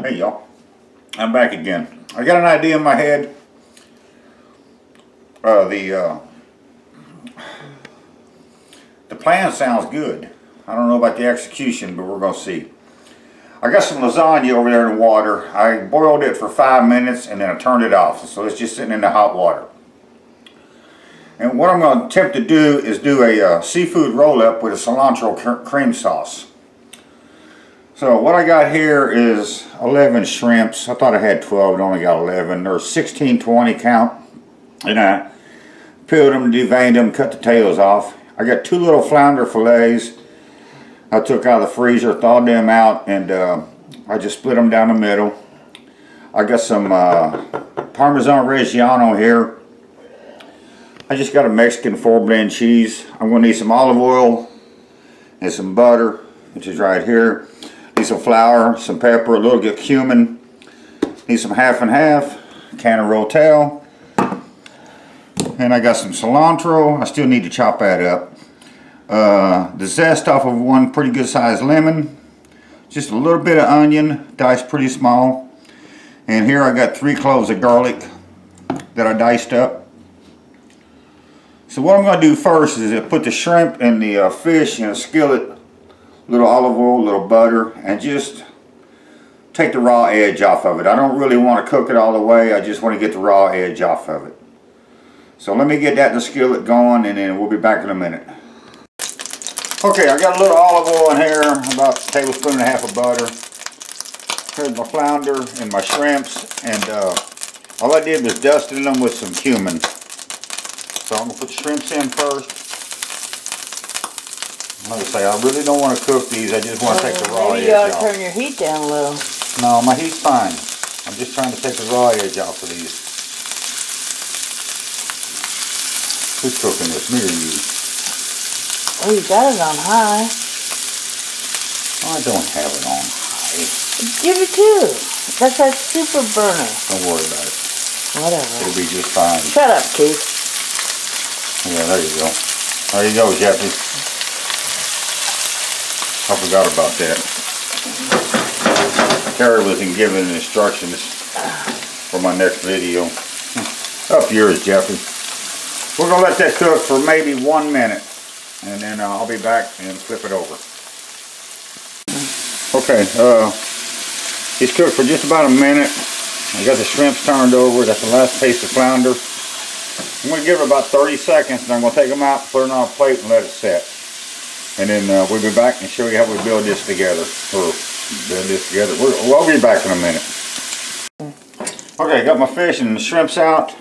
Hey y'all, I'm back again. I got an idea in my head. The plan sounds good. I don't know about the execution, but we're gonna see. I got some lasagna over there in the water. I boiled it for 5 minutes and then I turned it off, so it's just sitting in the hot water. And what I'm going to attempt to do is do a seafood roll-up with a cilantro cream sauce. So what I got here is 11 shrimps. I thought I had 12, but only got 11. There's 16, 20 count. And I peeled them, deveined them, cut the tails off. I got 2 little flounder fillets I took out of the freezer, thawed them out, and I just split them down the middle. I got some Parmesan Reggiano here. I just got a Mexican 4-blend cheese. I'm going to need some olive oil and some butter, which is right here. Need some flour, some pepper, a little bit of cumin. Need some half and half, a can of Rotel. And I got some cilantro. I still need to chop that up. The zest off of one pretty good sized lemon. Just a little bit of onion, diced pretty small. And here I got 3 cloves of garlic that I diced up. So what I'm going to do first is put the shrimp and the fish in a skillet, a little olive oil, a little butter, and just take the raw edge off of it. I don't really want to cook it all the way, I just want to get the raw edge off of it. So let me get that in the skillet going and then we'll be back in a minute. Okay, I got a little olive oil in here, about a tablespoon and a half of butter. Here's my flounder and my shrimps, and all I did was dusted them with some cumin. So I'm going to put the shrimps in first. Like I say, I really don't want to cook these, I just want to take the raw edge off. Maybe you ought to turn your heat down a little. No, my heat's fine. I'm just trying to take the raw edge off of these. Who's cooking this, me or you? Oh, you got it on high. Oh, I don't have it on high. Give it to. That's that super burner. Don't worry about it. Whatever. It'll be just fine. Shut up, Keith. Yeah, there you go. There you go, Jeffy. I forgot about that. Carrie wasn't giving instructions for my next video. Up yours, Jeffy. We're going to let that cook for maybe 1 minute. And then I'll be back and flip it over. Okay, it's cooked for just about a minute. I got the shrimps turned over. That's the last piece of flounder. I'm going to give it about 30 seconds, and I'm going to take them out, put it on a plate, and let it set. And then we'll be back and show you how we build this together. Or build this together. We'll be back in a minute. Okay, got my fish and the shrimps out.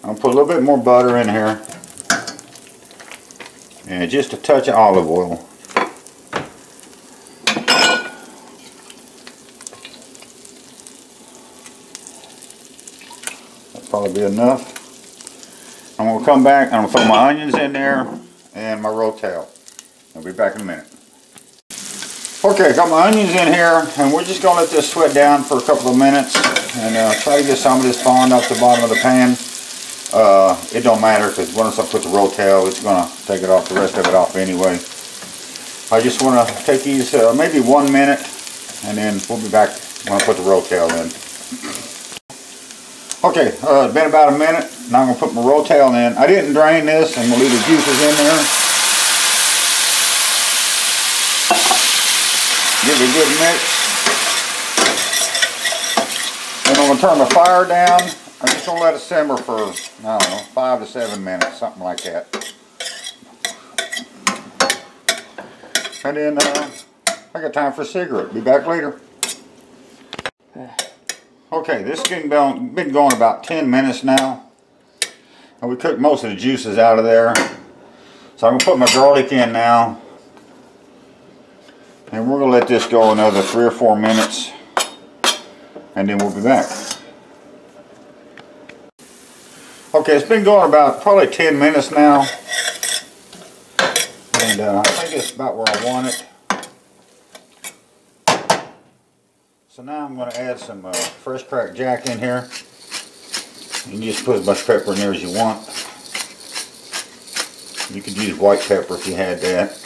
I'll put a little bit more butter in here. And just a touch of olive oil. That'll probably be enough. I'm going to come back and I'm going to throw my onions in there and my Rotel. I'll be back in a minute. Okay, got my onions in here and we're just going to let this sweat down for a couple of minutes and try to get some of this fond off the bottom of the pan. It don't matter because once I put the Rotel, it's going to take it off, the rest of it off anyway. I just want to take these maybe 1 minute and then we'll be back when I put the Rotel in. Okay, it's been about a minute. Now I'm going to put my Rotel in. I didn't drain this and we'll leave the juices in there. Give it a good mix. And I'm going to turn the fire down. I'm just going to let it simmer for, I don't know, 5 to 7 minutes, something like that. And then I got time for a cigarette. Be back later. Okay, this has been going about 10 minutes now. And we cooked most of the juices out of there. So I'm going to put my garlic in now. And we're going to let this go another 3 or 4 minutes. And then we'll be back. Okay, it's been going about probably 10 minutes now. And I think it's about where I want it. So now I'm going to add some fresh cracked jack in here. You can just put as much pepper in there as you want. You could use white pepper if you had that.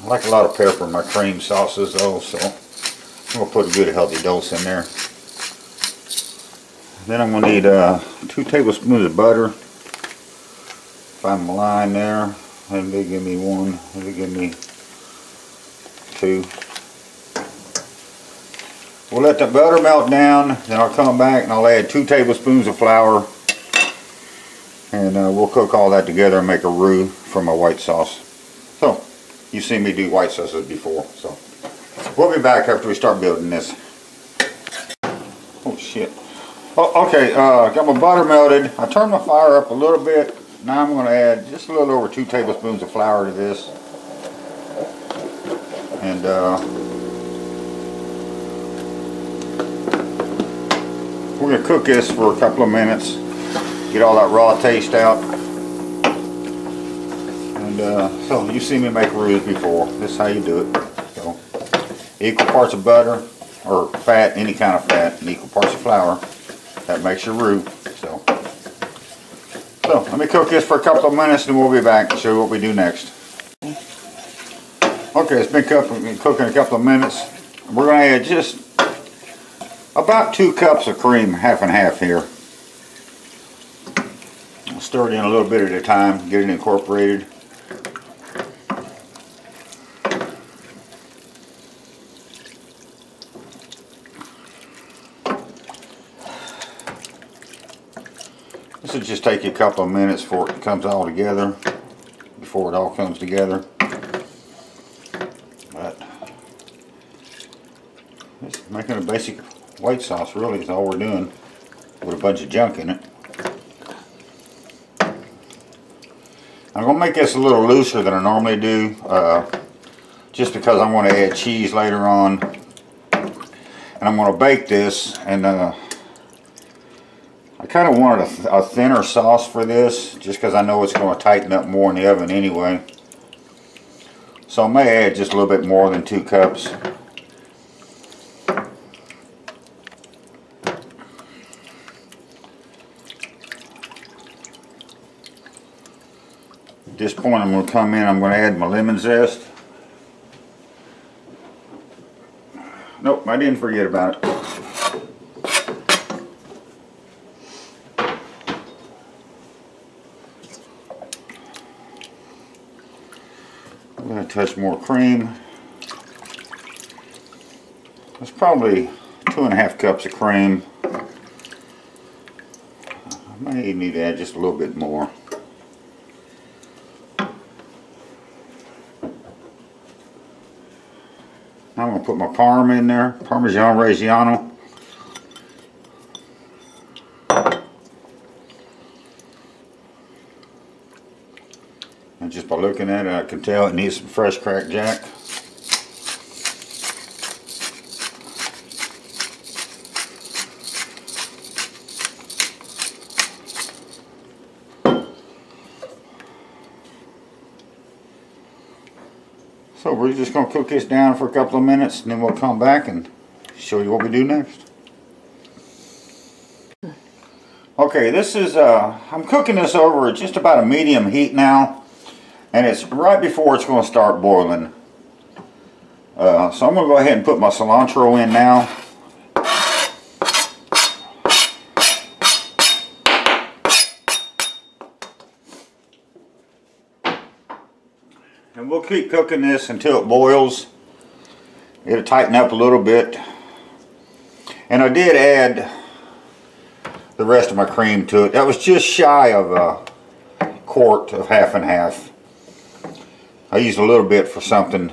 I like a lot of pepper in my cream sauces though, so I'm going to put a good healthy dose in there. Then I'm going to need 2 tablespoons of butter. Find my line there. And they give me 1, and they give me 2. We'll let the butter melt down, then I'll come back and I'll add 2 tablespoons of flour. And we'll cook all that together and make a roux for my white sauce. So, you've seen me do white sauces before, so we'll be back after we start building this. Oh shit. Oh, okay, got my butter melted. I turned my fire up a little bit. Now I'm going to add just a little over 2 tablespoons of flour to this. And we're going to cook this for a couple of minutes. Get all that raw taste out. And so you've seen me make roux before. This is how you do it. So, equal parts of butter or fat, any kind of fat, and equal parts of flour. That makes your roux. So let me cook this for a couple of minutes and we'll be back and show you what we do next. Okay, it's been cooking a couple of minutes. We're going to add just about 2 cups of cream, half and half here. I'll stir it in a little bit at a time, get it incorporated. This will just take you a couple of minutes before it comes all together, before it all comes together. But it's making a basic white sauce really is all we're doing with a bunch of junk in it. I'm going to make this a little looser than I normally do, just because I'm going to add cheese later on. And I'm going to bake this, and I kind of wanted a thinner sauce for this, just because I know it's going to tighten up more in the oven anyway. So I may add just a little bit more than 2 cups. At this point I'm going to come in, I'm going to add my lemon zest. Nope, I didn't forget about it. I'm going to touch more cream. That's probably 2.5 cups of cream. I may need to add just a little bit more. I'm going to put my parm in there, Parmesan Reggiano. And just by looking at it, I can tell it needs some fresh cracked jack. So we're just going to cook this down for a couple of minutes and then we'll come back and show you what we do next. Okay, this is, I'm cooking this over just about a medium heat now, and it's right before it's going to start boiling. So I'm going to go ahead and put my cilantro in now. And we'll keep cooking this until it boils. It'll tighten up a little bit. And I did add the rest of my cream to it. That was just shy of a quart of half and half. I used a little bit for something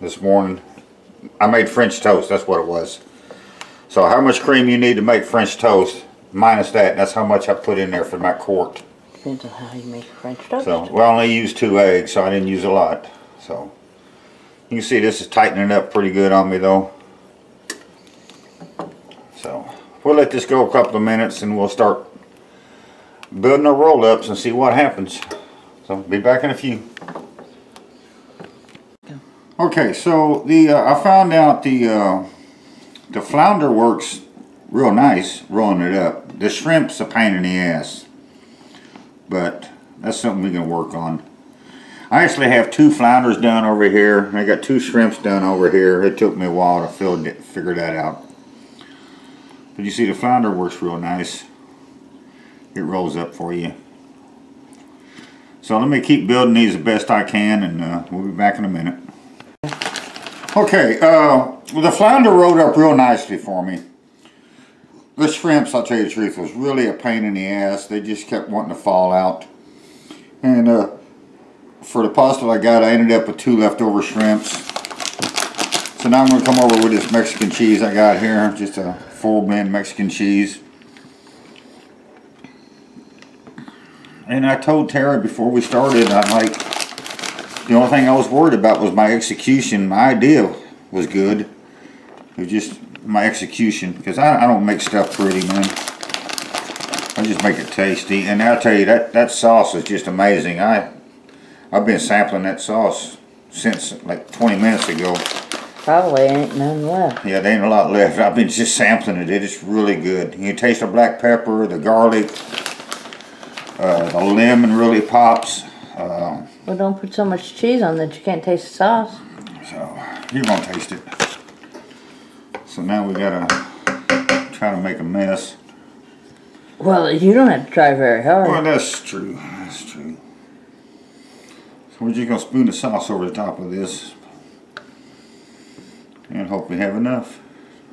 this morning. I made French toast, that's what it was. So how much cream you need to make French toast, minus that, that's how much I put in there for my quart. Depends on how you make French toast. So, well, I only used 2 eggs, so I didn't use a lot. So, you can see this is tightening up pretty good on me though. So, we'll let this go a couple of minutes and we'll start building our roll-ups and see what happens. So, be back in a few. Okay, so the I found out the flounder works real nice rolling it up. The shrimp's a pain in the ass, but that's something we can work on. I actually have 2 flounders done over here. I got 2 shrimps done over here. It took me a while to figure that out. But you see, the flounder works real nice. It rolls up for you. So let me keep building these the best I can, and we'll be back in a minute. Okay, the flounder rolled up real nicely for me. The shrimps, I'll tell you the truth, was really a pain in the ass. They just kept wanting to fall out. And for the pasta I got, I ended up with 2 leftover shrimps. So now I'm going to come over with this Mexican cheese I got here. Just a full blend Mexican cheese. And I told Tara before we started, I'm like, the only thing I was worried about was my execution. My idea was good. It was just my execution. Because I don't make stuff pretty, man. I just make it tasty. And I'll tell you, that sauce is just amazing. I've been sampling that sauce since like 20 minutes ago. Probably ain't none left. Yeah, there ain't a lot left. I've been just sampling it. It's really good. You taste the black pepper, the garlic, the lemon really pops. Well, don't put so much cheese on that you can't taste the sauce. So, you're going to taste it. So now we got to try to make a mess. Well, you don't have to try very hard. Well, that's true. That's true. So we're just going to spoon the sauce over the top of this. And hope we have enough.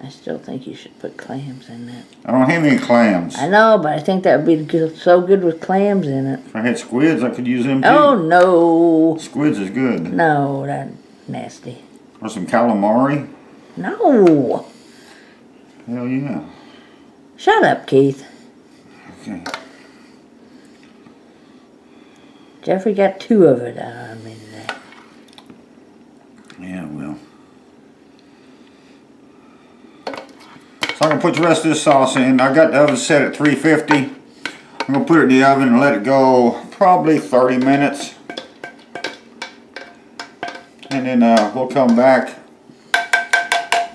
I still think you should put clams in that. I don't have any clams. I know, but I think that would be so good with clams in it. If I had squids, I could use them too. Oh, no. Squids is good. No, that's nasty. Or some calamari. No. Hell yeah. Shut up, Keith. Okay. Jeffrey got 2 of it out on me today. Yeah, well. So I'm going to put the rest of this sauce in. I got the oven set at 350. I'm going to put it in the oven and let it go probably 30 minutes. And then we'll come back.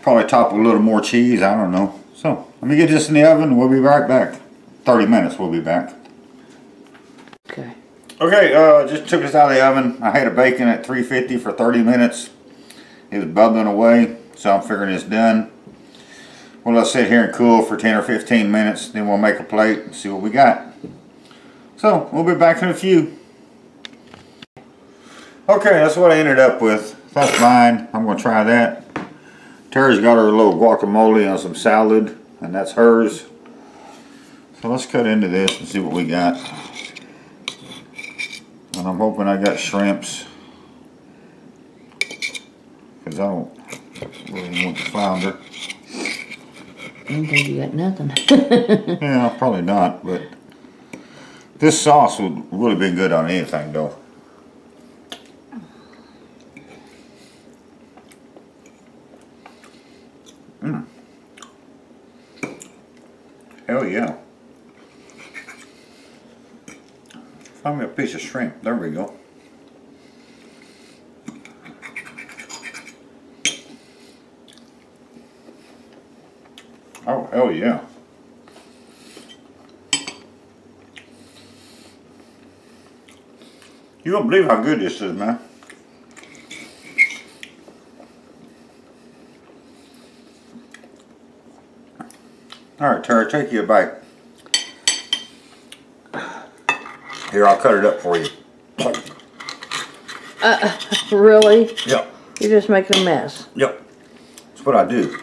Probably top with a little more cheese. I don't know. So let me get this in the oven. We'll be right back. 30 minutes we'll be back. Okay. Okay, just took this out of the oven. I had it baking at 350 for 30 minutes. It was bubbling away. So I'm figuring it's done. Well, let's sit here and cool for 10 or 15 minutes. Then we'll make a plate and see what we got. So, we'll be back in a few. Okay, that's what I ended up with. That's fine. I'm going to try that. Tara's got her little guacamole on some salad, and that's hers. So let's cut into this and see what we got. And I'm hoping I got shrimps. Because I don't really want the flounder. I don't think you got nothing. Yeah, probably not, but this sauce would really be good on anything, though. Mmm. Hell yeah. Find me a piece of shrimp. There we go. Oh, hell yeah. You won't believe how good this is, man. Alright, Tara, take you a bite. Here, I'll cut it up for you. Really? Yep. You're just making a mess. Yep. That's what I do.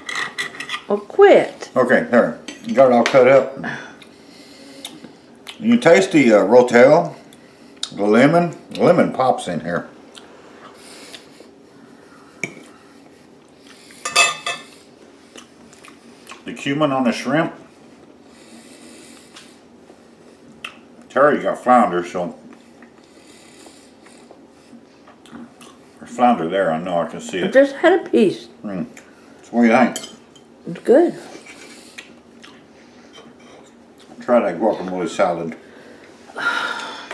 Well, quit. Okay, there. You got it all cut up. You can taste the rotel, the lemon. The lemon pops in here. The cumin on the shrimp. Terry's got flounder, so there's flounder there. I know I can see I it. just had a piece. So what do you think? It's good. Try that guacamole salad.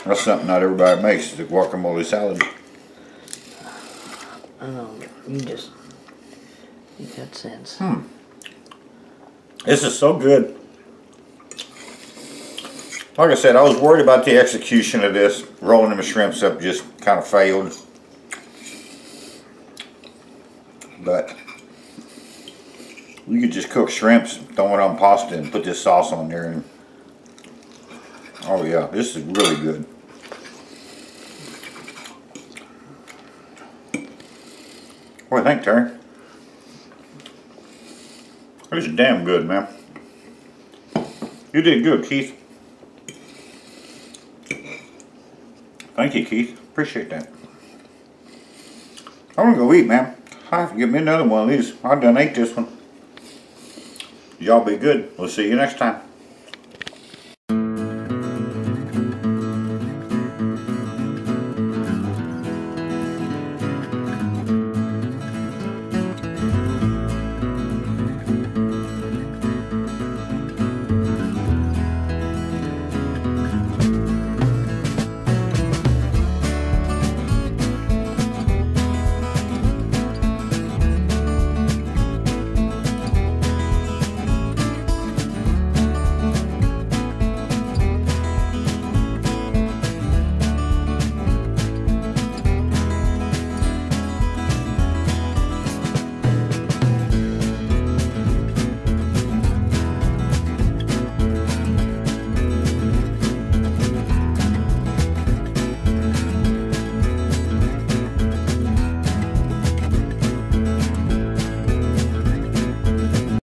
That's something not everybody makes, is a guacamole salad. You just, you got sense. This is so good. Like I said, I was worried about the execution of this. Rolling them shrimps up just kind of failed. But you could just cook shrimps, throw it on pasta, and put this sauce on there. And oh yeah, this is really good. What do you think, Terry? This is damn good, man. You did good, Keith. Thank you, Keith. Appreciate that. I'm gonna go eat, man. I have to get me another one of these. I done ate this one. Y'all be good. We'll see you next time.